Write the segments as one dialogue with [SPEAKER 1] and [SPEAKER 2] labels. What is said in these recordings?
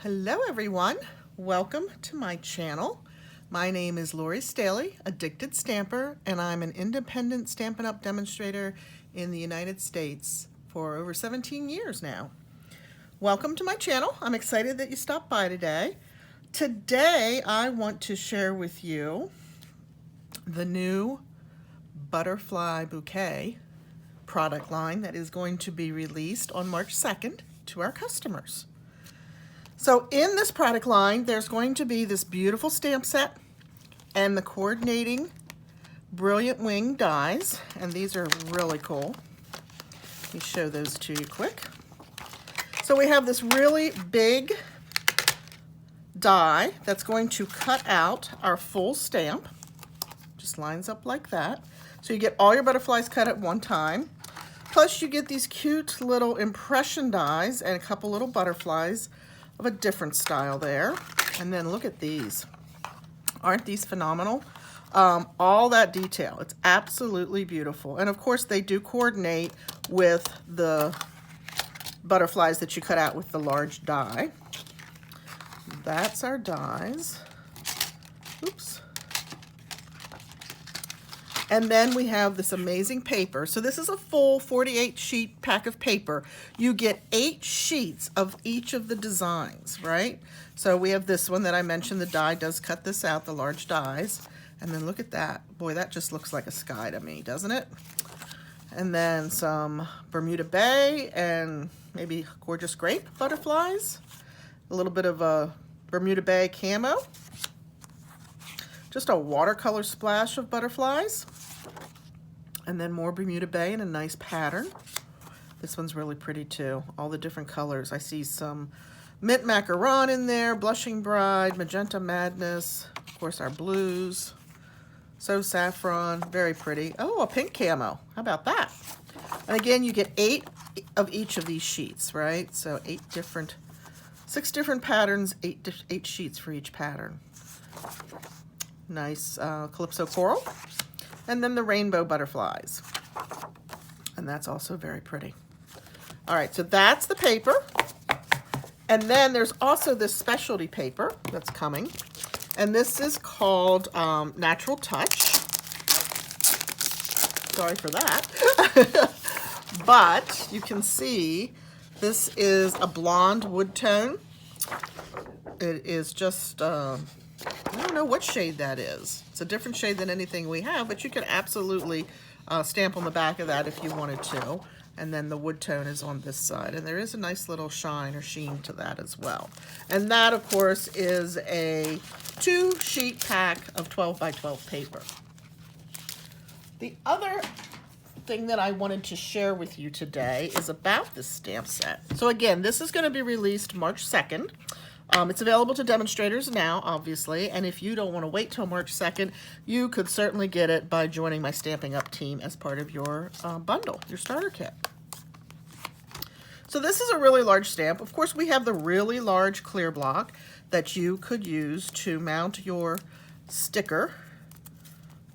[SPEAKER 1] Hello everyone, welcome to my channel. My name is Lori Staley, Addicted Stamper, and I'm an independent Stampin' Up! Demonstrator in the United States for over 17 years now. Welcome to my channel. I'm excited that you stopped by today. Today I want to share with you the new Butterfly Bouquet product line that is going to be released on March 2nd to our customers. So in this product line, there's going to be this beautiful stamp set and the coordinating Brilliant Wing dies, and these are really cool. Let me show those to you quick. So we have this really big die that's going to cut out our full stamp. Just lines up like that. So you get all your butterflies cut at one time. Plus you get these cute little impression dies and a couple little butterflies of a different style there. And then look at these. Aren't these phenomenal? All that detail. It's absolutely beautiful. And of course they do coordinate with the butterflies that you cut out with the large die. That's our dies. Oops. And then we have this amazing paper. So this is a full 48 sheet pack of paper. You get 8 sheets of each of the designs, right? So we have this one that I mentioned, the die does cut this out, the large dies. And then look at that. Boy, that just looks like a sky to me, doesn't it? And then some Bermuda Bay and maybe gorgeous grape butterflies. A little bit of a Bermuda Bay camo. Just a watercolor splash of butterflies. And then more Bermuda Bay in a nice pattern. This one's really pretty too. All the different colors. I see some mint macaron in there, blushing bride, magenta madness, of course our blues, so saffron, very pretty. Oh, a pink camo. How about that? And again, you get 8 of each of these sheets, right? So 6 different patterns, 8 sheets for each pattern. Nice Calypso coral. And then the rainbow butterflies. And that's also very pretty. All right, so that's the paper. And then there's also this specialty paper that's coming. And this is called Natural Touch. Sorry for that. But you can see this is a blonde wood tone. It is just... I don't know what shade that is. It's a different shade than anything we have, but you could absolutely stamp on the back of that if you wanted to. And then the wood tone is on this side. And there is a nice little shine or sheen to that as well. And that, of course, is a 2-sheet pack of 12 by 12 paper. The other thing that I wanted to share with you today is about this stamp set. So again, this is going to be released March 2nd. It's available to demonstrators now, obviously, and if you don't want to wait till March 2nd, you could certainly get it by joining my Stamping Up team as part of your bundle, your starter kit. So this is a really large stamp. Of course, we have the really large clear block that you could use to mount your sticker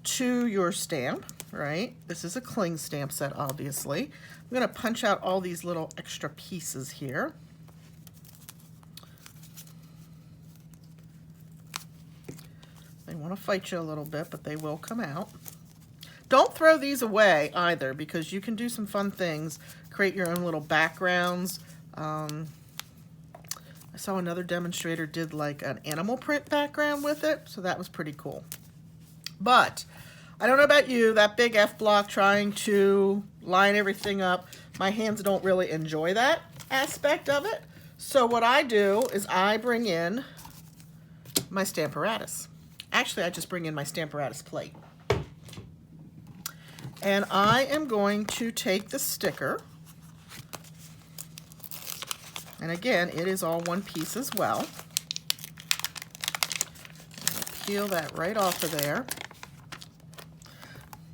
[SPEAKER 1] to your stamp, right? This is a cling stamp set, obviously. I'm going to punch out all these little extra pieces here. They want to fight you a little bit, but they will come out. Don't throw these away either, because you can do some fun things. Create your own little backgrounds. I saw another demonstrator did like an animal print background with it, so that was pretty cool. But I don't know about you, that big F block trying to line everything up, my hands don't really enjoy that aspect of it. So what I do is I bring in my Stamparatus. Actually, I just bring in my Stamparatus plate. And I am going to take the sticker. And again, it is all one piece as well. Peel that right off of there.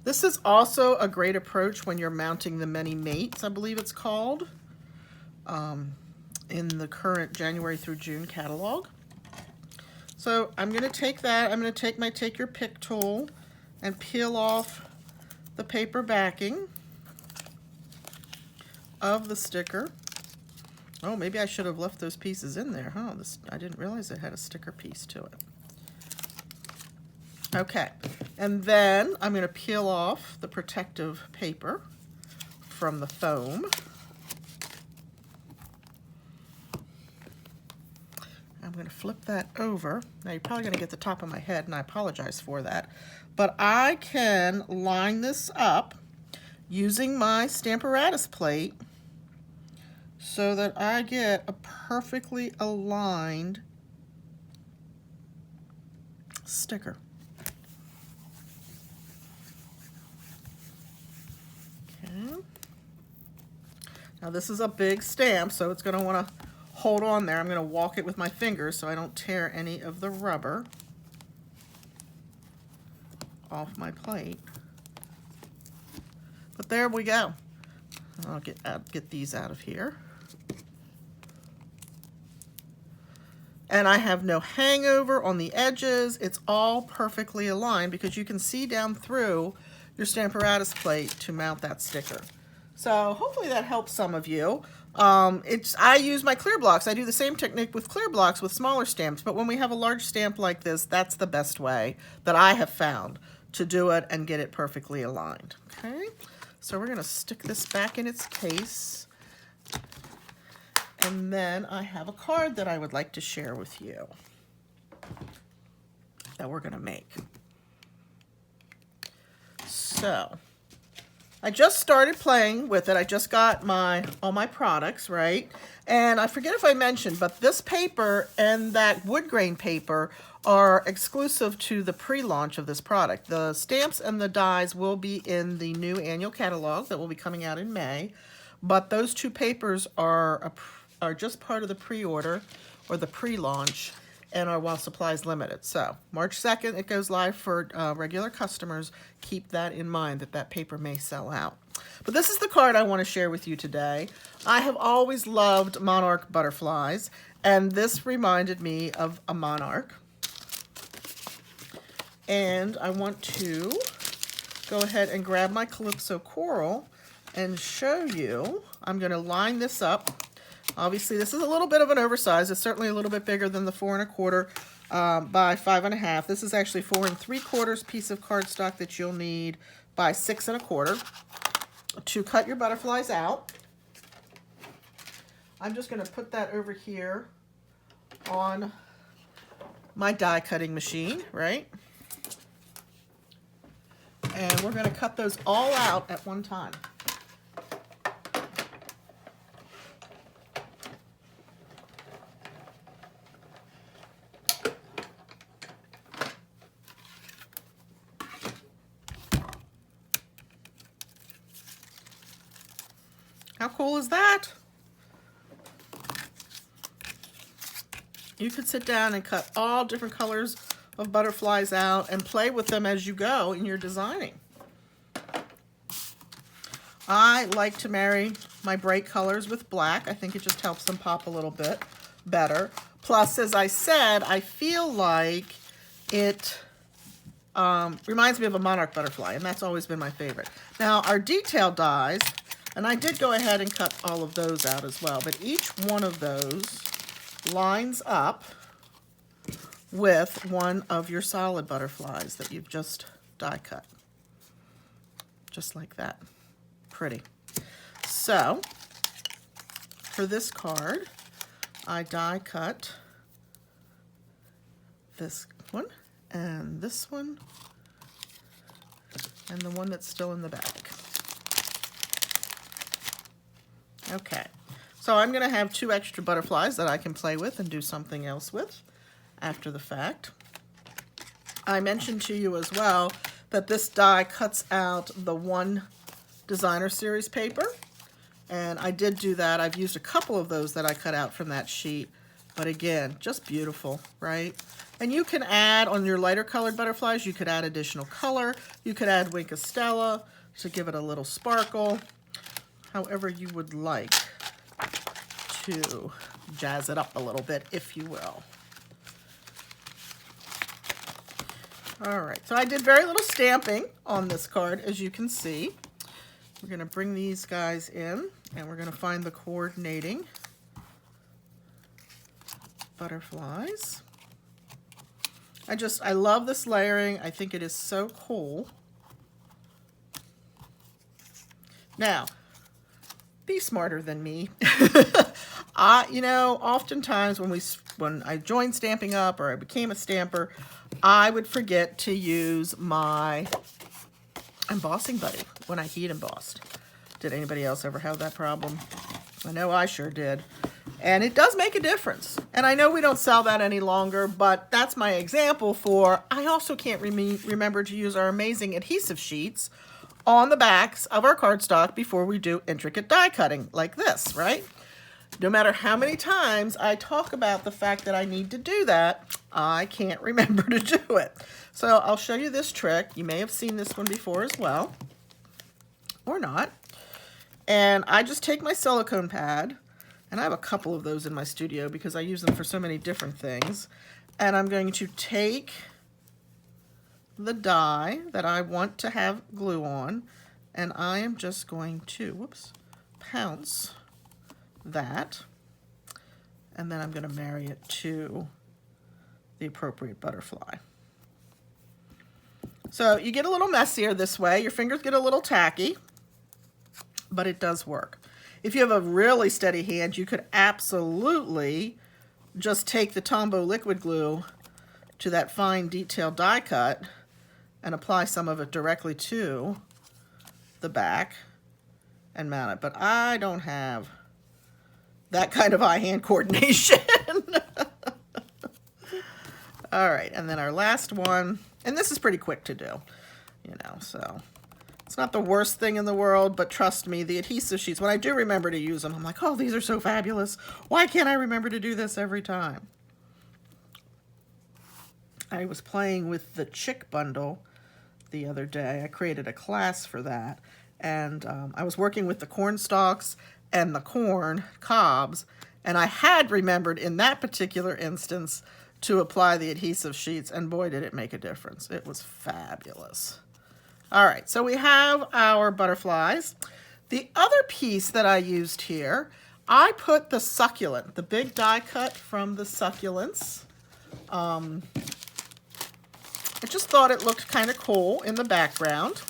[SPEAKER 1] This is also a great approach when you're mounting the Many Mates, I believe it's called, in the current January through June catalog. So I'm going to take that, I'm going to take my Take Your Pick tool and peel off the paper backing of the sticker. Oh, maybe I should have left those pieces in there, huh? I didn't realize it had a sticker piece to it. Okay, and then I'm going to peel off the protective paper from the foam. I'm going to flip that over. Now you're probably going to get the top of my head, and I apologize for that. But I can line this up using my Stamparatus plate so that I get a perfectly aligned sticker. Okay. Now this is a big stamp, so it's going to want to hold on there. I'm going to walk it with my fingers so I don't tear any of the rubber off my plate. But there we go. I'll get these out of here. And I have no hangover on the edges. It's all perfectly aligned because you can see down through your Stamparatus plate to mount that sticker. So hopefully that helps some of you. I use my clear blocks. I do the same technique with clear blocks with smaller stamps, but when we have a large stamp like this, that's the best way that I have found to do it and get it perfectly aligned. Okay, so we're going to stick this back in its case. And then I have a card that I would like to share with you that we're going to make. So I just started playing with it. I just got all my products, right? And I forget if I mentioned, but this paper and that wood grain paper are exclusive to the pre-launch of this product. The stamps and the dies will be in the new annual catalog that will be coming out in May, but those two papers are just part of the pre-order or the pre-launch and are while supplies limited. So March 2nd, it goes live for regular customers. Keep that in mind that paper may sell out. But this is the card I want to share with you today. I have always loved monarch butterflies, and this reminded me of a monarch. And I want to go ahead and grab my Calypso Coral and show you. I'm going to line this up. Obviously, this is a little bit of an oversize. It's certainly a little bit bigger than the 4 1/4 by 5 1/2. This is actually 4 3/4 piece of cardstock that you'll need by 6 1/4 to cut your butterflies out. I'm just going to put that over here on my die cutting machine, right? And we're going to cut those all out at one time. How cool is that? You could sit down and cut all different colors of butterflies out and play with them as you go in your designing. I like to marry my bright colors with black. I think it just helps them pop a little bit better. Plus, as I said, I feel like it reminds me of a monarch butterfly, and that's always been my favorite. Now, our detail dies, and I did go ahead and cut all of those out as well, but each one of those lines up with one of your solid butterflies that you've just die cut. Just like that. Pretty. So, for this card, I die cut this one, and this one, and the one that's still in the bag. Okay, so I'm going to have 2 extra butterflies that I can play with and do something else with after the fact. I mentioned to you as well that this die cuts out the 1 designer series paper, and I did do that. I've used a couple of those that I cut out from that sheet, but again, just beautiful, right? And you can add, on your lighter colored butterflies, you could add additional color. You could add Wink of Stella to give it a little sparkle. However you would like to jazz it up a little bit, if you will. All right, so I did very little stamping on this card, as you can see. We're going to bring these guys in, and we're going to find the coordinating butterflies. I love this layering. I think it is so cool. Now, be smarter than me. You know, oftentimes when I joined Stampin' Up! Or I became a stamper, I would forget to use my embossing buddy when I heat embossed. Did anybody else ever have that problem? I know I sure did. And it does make a difference. And I know we don't sell that any longer, but that's my example for, I also can't remember to use our amazing adhesive sheets on the backs of our cardstock before we do intricate die cutting like this, right? No matter how many times I talk about the fact that I need to do that, I can't remember to do it. So I'll show you this trick. You may have seen this one before as well, or not. And I just take my silicone pad, and I have a couple of those in my studio because I use them for so many different things. And I'm going to take the die that I want to have glue on, and I am just going to, whoops, pounce that, and then I'm going to marry it to the appropriate butterfly. So you get a little messier this way, your fingers get a little tacky, but it does work. If you have a really steady hand, you could absolutely just take the Tombow liquid glue to that fine detailed die cut and apply some of it directly to the back and mount it. But I don't have that kind of eye-hand coordination. All right, and then our last one, and this is pretty quick to do, you know, so it's not the worst thing in the world, but trust me, the adhesive sheets, when I do remember to use them, I'm like, oh, these are so fabulous. Why can't I remember to do this every time? I was playing with the chick bundle the other day. I created a class for that, and I was working with the corn stalks and the corn cobs, and I had remembered in that particular instance to apply the adhesive sheets, and boy, did it make a difference. It was fabulous. All right, so we have our butterflies. The other piece that I used here, I put the succulent, the big die cut from the succulents. I just thought it looked kind of cool in the background.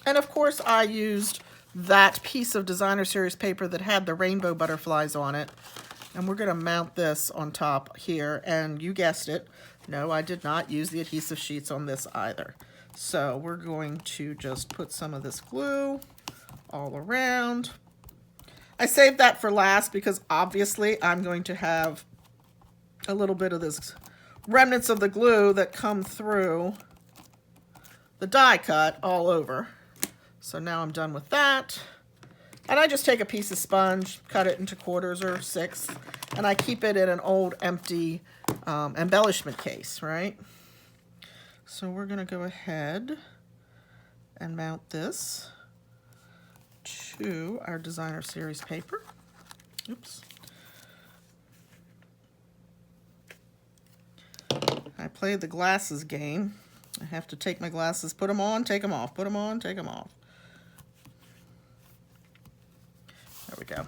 [SPEAKER 1] And of course, I used that piece of designer series paper that had the rainbow butterflies on it. And we're going to mount this on top here. And you guessed it, no, I did not use the adhesive sheets on this either. So we're going to just put some of this glue all around. I saved that for last because obviously I'm going to have a little bit of this remnants of the glue that come through the die cut all over. So now I'm done with that. And I just take a piece of sponge, cut it into quarters or sixths, and I keep it in an old empty embellishment case, right? So we're going to go ahead and mount this to our designer series paper. Oops. I play the glasses game. I have to take my glasses, put them on, take them off, put them on, take them off. There we go.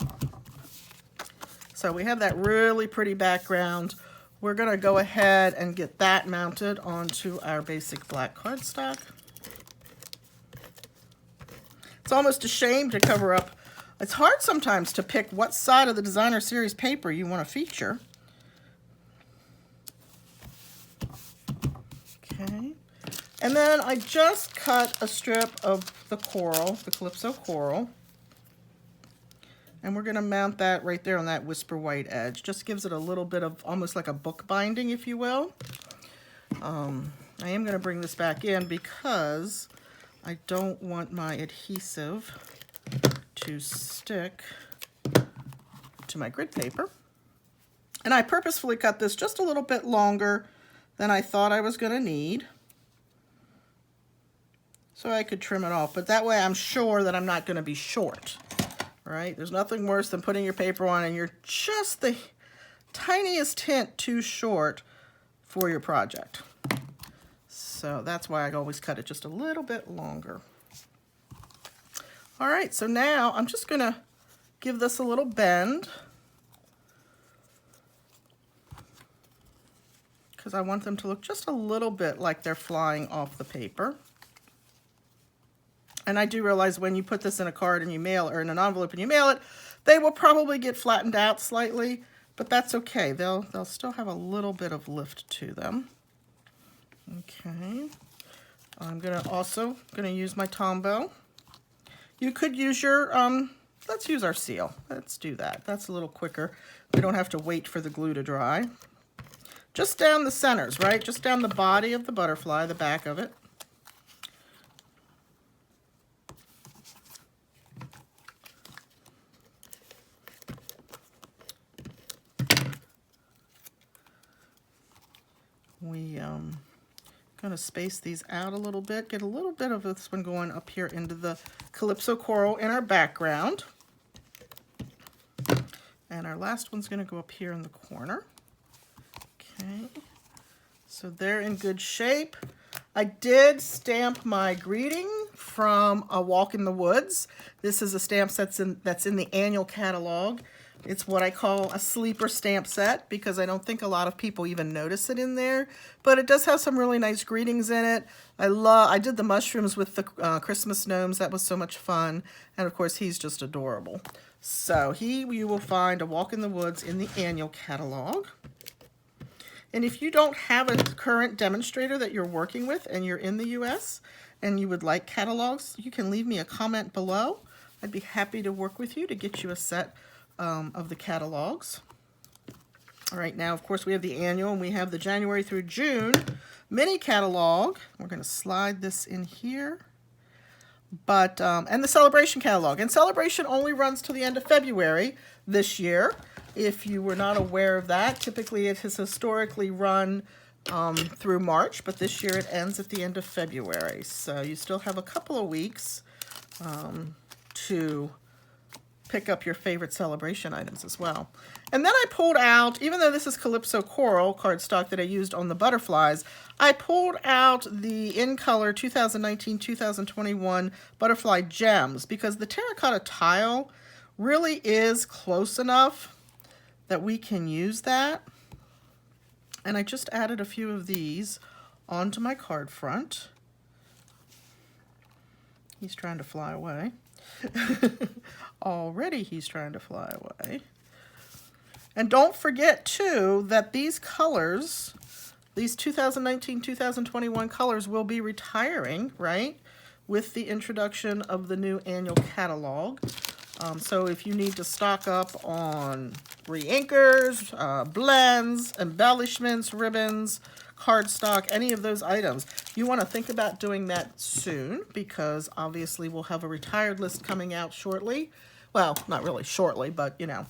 [SPEAKER 1] So we have that really pretty background. We're going to go ahead and get that mounted onto our basic black cardstock. It's almost a shame to cover up. It's hard sometimes to pick what side of the designer series paper you want to feature. Okay. And then I just cut a strip of the coral, the Calypso coral. And we're going to mount that right there on that whisper white edge. Just gives it a little bit of almost like a book binding, if you will. I am going to bring this back in because I don't want my adhesive to stick to my grid paper. And I purposefully cut this just a little bit longer than I thought I was going to need, so I could trim it off. But that way I'm sure that I'm not going to be short. Right? There's nothing worse than putting your paper on and you're just the tiniest hint too short for your project. So that's why I always cut it just a little bit longer. All right, so now I'm just going to give this a little bend. because I want them to look just a little bit like they're flying off the paper. And I do realize when you put this in a card and you mail it, or in an envelope and you mail it, they will probably get flattened out slightly, but that's okay. They'll still have a little bit of lift to them. Okay. I'm also gonna use my Tombow. You could use your, let's use our seal. Let's do that. That's a little quicker. We don't have to wait for the glue to dry. Just down the centers, right? Just down the body of the butterfly, the back of it. We going to space these out a little bit, get a little bit of this one going up here into the Calypso coral in our background. And our last one's going to go up here in the corner. Okay, so they're in good shape. I did stamp my greeting from A Walk in the Woods. This is a stamp that's in the annual catalog. It's what I call a sleeper stamp set because I don't think a lot of people even notice it in there, but it does have some really nice greetings in it. I did the mushrooms with the Christmas gnomes. That was so much fun. And of course, he's just adorable. So you will find A Walk in the Woods in the annual catalog. And if you don't have a current demonstrator that you're working with and you're in the US and you would like catalogs, you can leave me a comment below. I'd be happy to work with you to get you a set of the catalogs. All right, now of course we have the annual and we have the January through June mini catalog. We're going to slide this in here. But and the Celebration catalog. And Celebration only runs to the end of February this year. If you were not aware of that, typically it has historically run through March, but this year it ends at the end of February. So you still have a couple of weeks to pick up your favorite Celebration items as well. And then I pulled out, even though this is Calypso Coral cardstock that I used on the butterflies, I pulled out the In Color 2019-2021 Butterfly Gems because the terracotta tile really is close enough that we can use that. And I just added a few of these onto my card front. He's trying to fly away. Already he's trying to fly away. And don't forget too that these colors, these 2019-2021 colors will be retiring, right? With the introduction of the new annual catalog. So if you need to stock up on re-inkers, blends, embellishments, ribbons, cardstock, any of those items, you want to think about doing that soon because obviously we'll have a retired list coming out shortly. Well, not really shortly, but you know,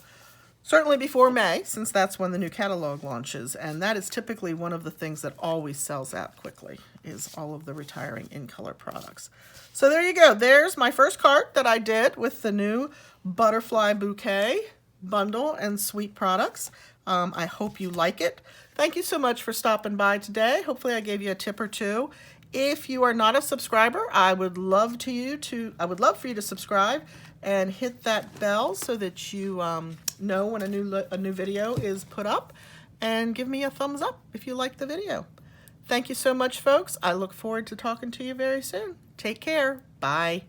[SPEAKER 1] certainly before May, since that's when the new catalog launches. And that is typically one of the things that always sells out quickly is all of the retiring In Color products. So there you go. There's my first card that I did with the new Butterfly Bouquet bundle and suite products. I hope you like it. Thank you so much for stopping by today. Hopefully I gave you a tip or two. If you are not a subscriber, I would love for you to subscribe and hit that bell so that you know when a new video is put up, and give me a thumbs up if you like the video. Thank you so much, folks. I look forward to talking to you very soon. Take care. Bye.